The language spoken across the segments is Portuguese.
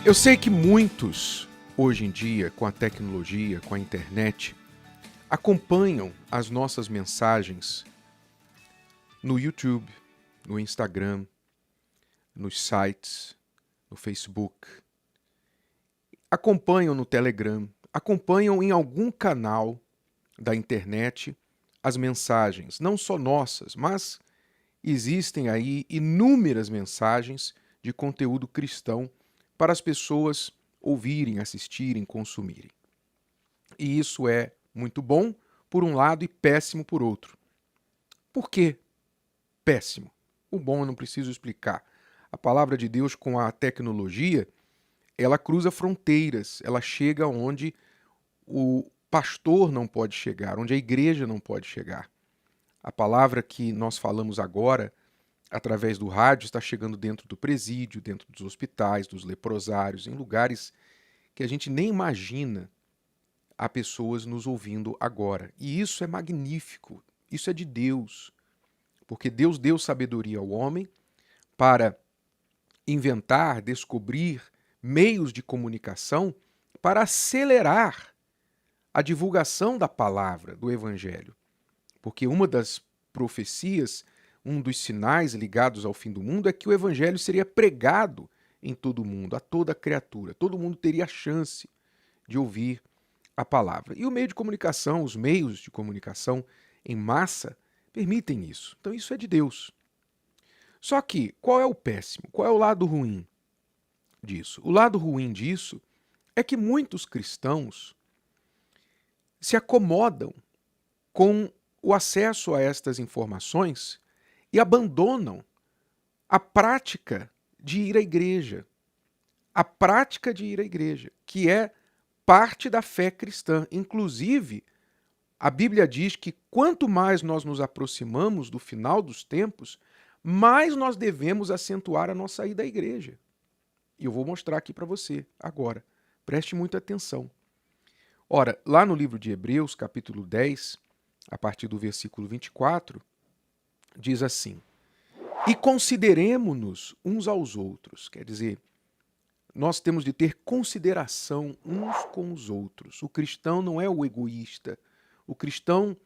Eu sei que muitos, hoje em dia, com a tecnologia, com a internet, acompanham as nossas mensagens no YouTube, no Instagram, nos sites, no Facebook, acompanham no Telegram, acompanham em algum canal da internet as mensagens, não só nossas, mas existem aí inúmeras mensagens de conteúdo cristão para as pessoas ouvirem, assistirem, consumirem. E isso é muito bom por um lado e péssimo por outro. Por que péssimo? O bom eu não preciso explicar. A palavra de Deus com a tecnologia, ela cruza fronteiras, ela chega onde o pastor não pode chegar, onde a igreja não pode chegar. A palavra que nós falamos agora, através do rádio, está chegando dentro do presídio, dentro dos hospitais, dos leprosários, em lugares que a gente nem imagina há pessoas nos ouvindo agora. E isso é magnífico, isso é de Deus, porque Deus deu sabedoria ao homem para inventar, descobrir meios de comunicação para acelerar a divulgação da palavra, do evangelho. Porque uma das profecias, um dos sinais ligados ao fim do mundo é que o evangelho seria pregado em todo o mundo, a toda criatura. Todo mundo teria a chance de ouvir a palavra. E o meio de comunicação, os meios de comunicação em massa permitem isso. Então isso é de Deus. Só que, qual é o péssimo? Qual é o lado ruim disso? O lado ruim disso é que muitos cristãos se acomodam com o acesso a estas informações e abandonam a prática de ir à igreja. A prática de ir à igreja, que é parte da fé cristã. Inclusive, a Bíblia diz que quanto mais nós nos aproximamos do final dos tempos, mais nós devemos acentuar a nossa ida à igreja. E eu vou mostrar aqui para você agora. Preste muita atenção. Ora, lá no livro de Hebreus, capítulo 10, a partir do versículo 24, diz assim: e consideremo-nos uns aos outros. Quer dizer, nós temos de ter consideração uns com os outros. O cristão não é o egoísta. O cristão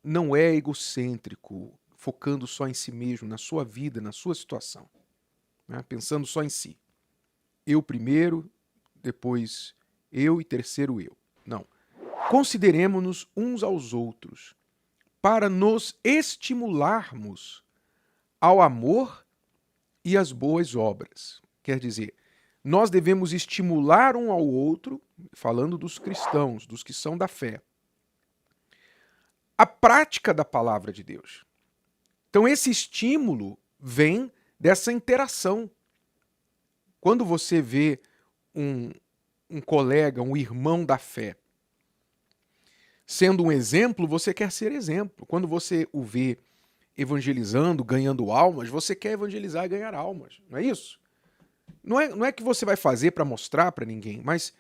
não é egocêntrico, focando só em si mesmo, na sua vida, na sua situação, né? Pensando só em si. Eu primeiro, depois eu e terceiro eu. Não. Consideremo-nos uns aos outros para nos estimularmos ao amor e às boas obras. Quer dizer, nós devemos estimular um ao outro, falando dos cristãos, dos que são da fé, a prática da palavra de Deus. Então esse estímulo vem dessa interação. Quando você vê um colega, um irmão da fé, sendo um exemplo, você quer ser exemplo. Quando você o vê evangelizando, ganhando almas, você quer evangelizar e ganhar almas. Não é isso? Não é que você vai fazer para mostrar para ninguém, mas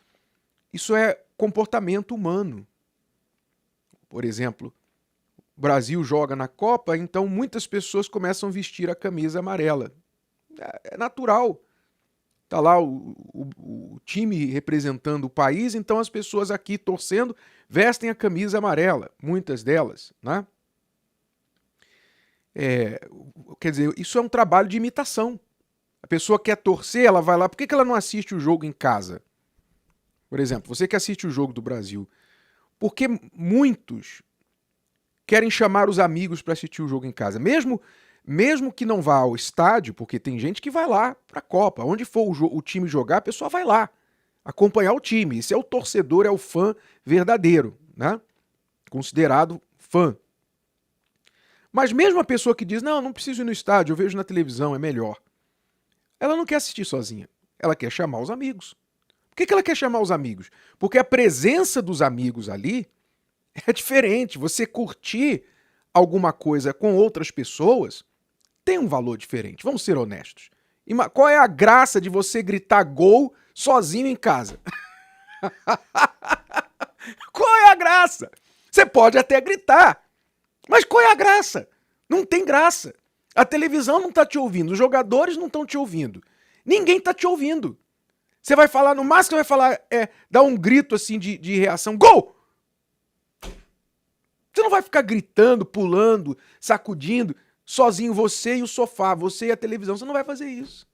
isso é comportamento humano. Por exemplo, o Brasil joga na Copa, então muitas pessoas começam a vestir a camisa amarela. É natural. Está lá o time representando o país, então as pessoas aqui torcendo vestem a camisa amarela, muitas delas, né? Quer dizer, isso é um trabalho de imitação. A pessoa quer torcer, ela vai lá. Por que ela não assiste o jogo em casa? Por exemplo, você que assiste o jogo do Brasil. Porque muitos querem chamar os amigos para assistir o jogo em casa. Mesmo que não vá ao estádio, porque tem gente que vai lá para a Copa. Onde for o time jogar, a pessoa vai lá acompanhar o time. Esse é o torcedor, é o fã verdadeiro, né? Considerado fã. Mas mesmo a pessoa que diz, não preciso ir no estádio, eu vejo na televisão, é melhor. Ela não quer assistir sozinha. Ela quer chamar os amigos. Por que ela quer chamar os amigos? Porque a presença dos amigos ali é diferente. Você curtir alguma coisa com outras pessoas tem um valor diferente. Vamos ser honestos. Qual é a graça de você gritar gol sozinho em casa? Qual é a graça? Você pode até gritar, mas qual é a graça? Não tem graça. A televisão não está te ouvindo, os jogadores não estão te ouvindo, ninguém está te ouvindo. Você vai falar, no máximo que você vai falar dar um grito assim de reação, gol! Você não vai ficar gritando, pulando, sacudindo, sozinho você e o sofá, você e a televisão, você não vai fazer isso.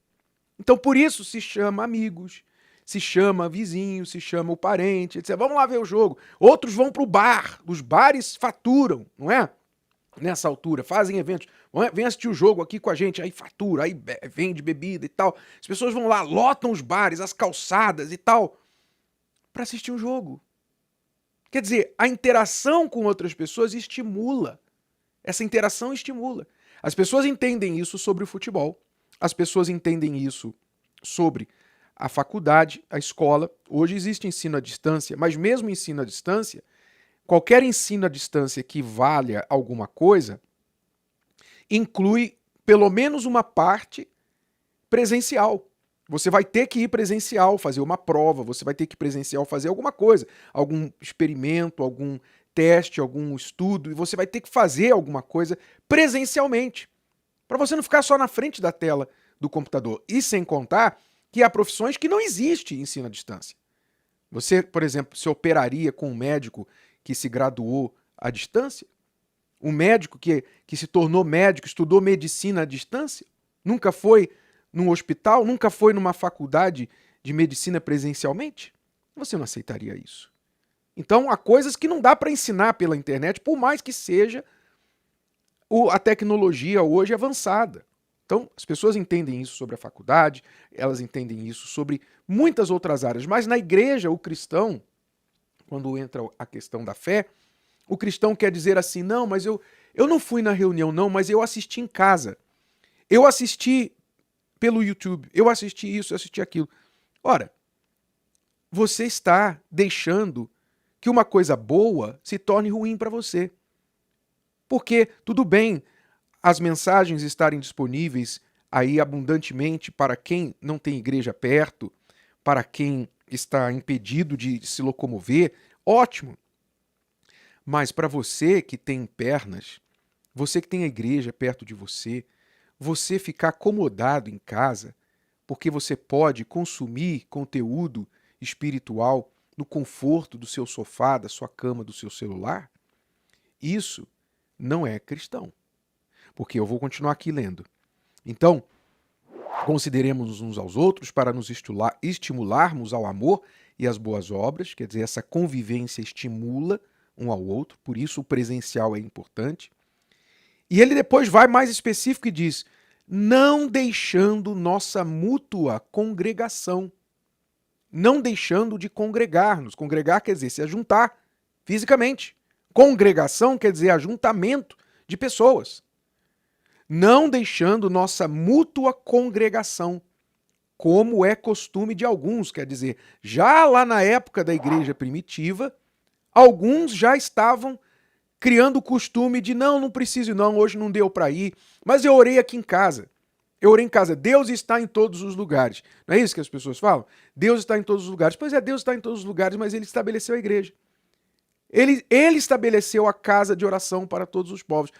Então por isso se chama amigos, se chama vizinho, se chama o parente, etc. Vamos lá ver o jogo. Outros vão pro bar, os bares faturam, não é? Nessa altura, fazem eventos, vem assistir o jogo aqui com a gente, aí fatura, aí vende bebida e tal. As pessoas vão lá, lotam os bares, as calçadas e tal, para assistir o jogo. Quer dizer, a interação com outras pessoas estimula. Essa interação estimula. As pessoas entendem isso sobre o futebol, as pessoas entendem isso sobre a faculdade, a escola. Hoje existe ensino à distância, mas mesmo ensino à distância, qualquer ensino à distância que valha alguma coisa, inclui pelo menos uma parte presencial. Você vai ter que ir presencial fazer uma prova, você vai ter que ir presencial fazer alguma coisa, algum experimento, algum teste, algum estudo, e você vai ter que fazer alguma coisa presencialmente, para você não ficar só na frente da tela do computador. E sem contar que há profissões que não existe ensino à distância. Você, por exemplo, se operaria com um médico que se graduou à distância? Um médico que se tornou médico, estudou medicina à distância? Nunca foi num hospital? Nunca foi numa faculdade de medicina presencialmente? Você não aceitaria isso. Então, há coisas que não dá para ensinar pela internet, por mais que seja a tecnologia hoje avançada. Então, as pessoas entendem isso sobre a faculdade, elas entendem isso sobre muitas outras áreas, mas na igreja, o cristão, quando entra a questão da fé, o cristão quer dizer assim, não, mas eu não fui na reunião, não, mas eu assisti em casa. Eu assisti pelo YouTube, eu assisti isso, eu assisti aquilo. Ora, você está deixando que uma coisa boa se torne ruim para você. Porque, tudo bem, as mensagens estarem disponíveis aí abundantemente para quem não tem igreja perto, para quem está impedido de se locomover, ótimo. Mas para você que tem pernas, você que tem a igreja perto de você, você ficar acomodado em casa, porque você pode consumir conteúdo espiritual no conforto do seu sofá, da sua cama, do seu celular, isso não é cristão. Porque eu vou continuar aqui lendo. Então, consideremos uns aos outros para nos estimularmos ao amor e às boas obras, quer dizer, essa convivência estimula um ao outro, por isso o presencial é importante. E ele depois vai mais específico e diz, não deixando nossa mútua congregação. Não deixando de congregar-nos. Congregar quer dizer se ajuntar fisicamente. Congregação quer dizer ajuntamento de pessoas. Não deixando nossa mútua congregação, como é costume de alguns, quer dizer, já lá na época da igreja primitiva, alguns já estavam criando o costume de não preciso não, hoje não deu para ir, mas eu orei aqui em casa. Eu orei em casa. Deus está em todos os lugares. Não é isso que as pessoas falam? Deus está em todos os lugares. Pois é, Deus está em todos os lugares, mas ele estabeleceu a igreja. Ele estabeleceu a casa de oração para todos os povos.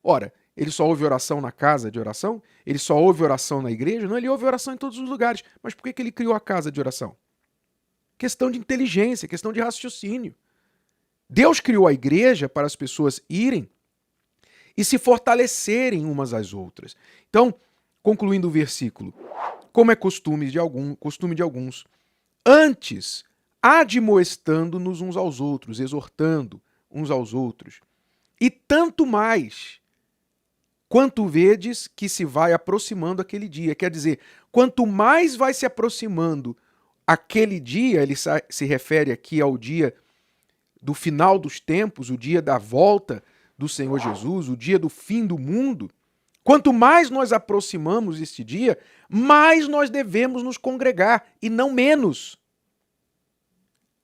Ora, ele só ouve oração na casa de oração? Ele só ouve oração na igreja? Não, ele ouve oração em todos os lugares. Mas por que ele criou a casa de oração? Questão de inteligência, questão de raciocínio. Deus criou a igreja para as pessoas irem e se fortalecerem umas às outras. Então, concluindo o versículo, como é costume de alguns, antes admoestando-nos uns aos outros, exortando uns aos outros, e tanto mais, quanto vedes que se vai aproximando aquele dia. Quer dizer, quanto mais vai se aproximando aquele dia, ele se refere aqui ao dia do final dos tempos, o dia da volta do Senhor Jesus, o dia do fim do mundo, quanto mais nós aproximamos este dia, mais nós devemos nos congregar, e não menos.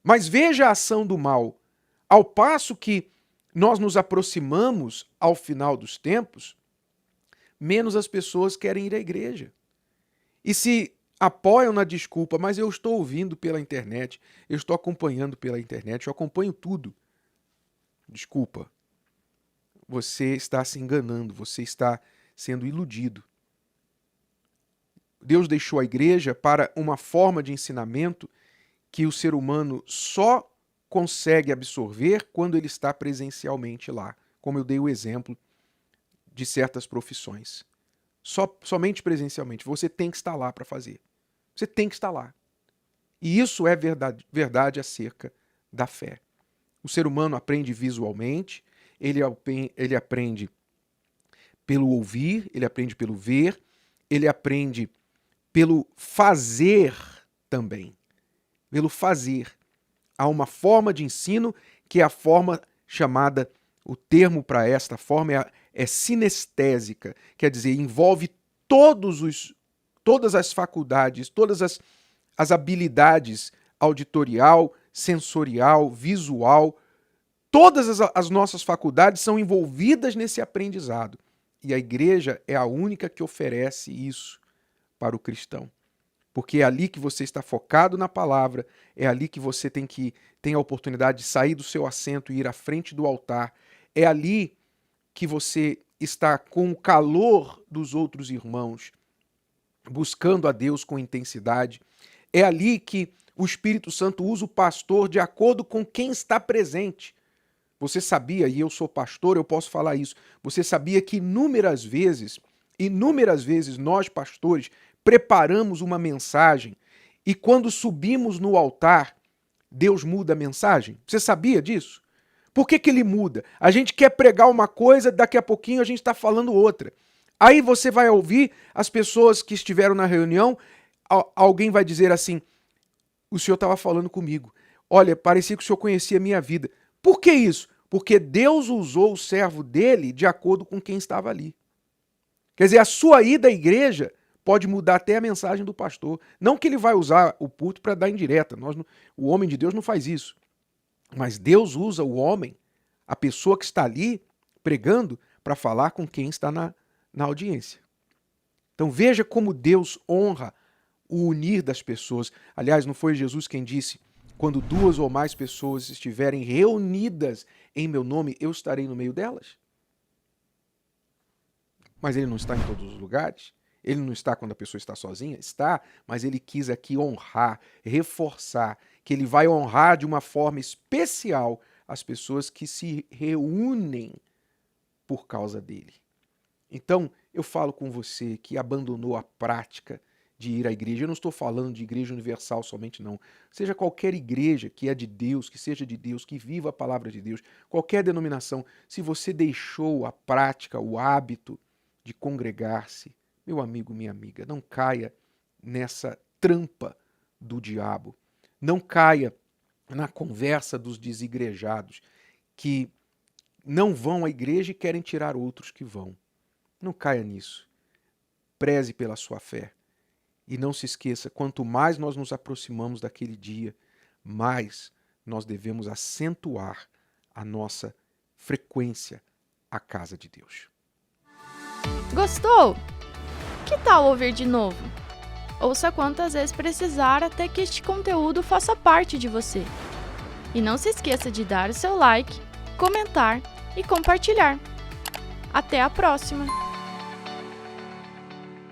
Mas veja a ação do mal. Ao passo que nós nos aproximamos ao final dos tempos, menos as pessoas querem ir à igreja. E se apoiam na desculpa, mas eu estou ouvindo pela internet, eu estou acompanhando pela internet, eu acompanho tudo. Desculpa. Você está se enganando, você está sendo iludido. Deus deixou a igreja para uma forma de ensinamento que o ser humano só consegue absorver quando ele está presencialmente lá, como eu dei o exemplo de certas profissões. Somente presencialmente. Você tem que estar lá para fazer. Você tem que estar lá. E isso é verdade acerca da fé. O ser humano aprende visualmente, ele aprende pelo ouvir, ele aprende pelo ver, ele aprende pelo fazer também. Pelo fazer. Há uma forma de ensino que é a forma chamada, o termo para esta forma é sinestésica, quer dizer, envolve todas as faculdades, todas as habilidades auditorial, sensorial, visual, todas as nossas faculdades são envolvidas nesse aprendizado. E a igreja é a única que oferece isso para o cristão. Porque é ali que você está focado na palavra, é ali que você tem a oportunidade de sair do seu assento e ir à frente do altar, é ali que você está com o calor dos outros irmãos, buscando a Deus com intensidade, é ali que o Espírito Santo usa o pastor de acordo com quem está presente. Você sabia, e eu sou pastor, eu posso falar isso, você sabia que inúmeras vezes nós pastores preparamos uma mensagem e quando subimos no altar, Deus muda a mensagem? Você sabia disso? Por que ele muda? A gente quer pregar uma coisa, daqui a pouquinho a gente está falando outra. Aí você vai ouvir as pessoas que estiveram na reunião, alguém vai dizer assim, o senhor estava falando comigo, olha, parecia que o senhor conhecia a minha vida. Por que isso? Porque Deus usou o servo dele de acordo com quem estava ali. Quer dizer, a sua ida à igreja pode mudar até a mensagem do pastor. Não que ele vai usar o púlpito para dar indireta. O homem de Deus não faz isso. Mas Deus usa o homem, a pessoa que está ali pregando, para falar com quem está na audiência. Então veja como Deus honra o unir das pessoas. Aliás, não foi Jesus quem disse, quando 2 ou mais pessoas estiverem reunidas em meu nome, eu estarei no meio delas? Mas ele não está em todos os lugares? Ele não está quando a pessoa está sozinha? Está, mas ele quis aqui honrar, reforçar, que ele vai honrar de uma forma especial as pessoas que se reúnem por causa dele. Então, eu falo com você que abandonou a prática de ir à igreja. Eu não estou falando de igreja universal somente, não. Seja qualquer igreja que é de Deus, que seja de Deus, que viva a palavra de Deus, qualquer denominação, se você deixou a prática, o hábito de congregar-se, meu amigo, minha amiga, não caia nessa trampa do diabo. Não caia na conversa dos desigrejados que não vão à igreja e querem tirar outros que vão. Não caia nisso. Preze pela sua fé. E não se esqueça, quanto mais nós nos aproximamos daquele dia, mais nós devemos acentuar a nossa frequência à casa de Deus. Gostou? Que tal ouvir de novo? Ouça quantas vezes precisar até que este conteúdo faça parte de você. E não se esqueça de dar o seu like, comentar e compartilhar. Até a próxima!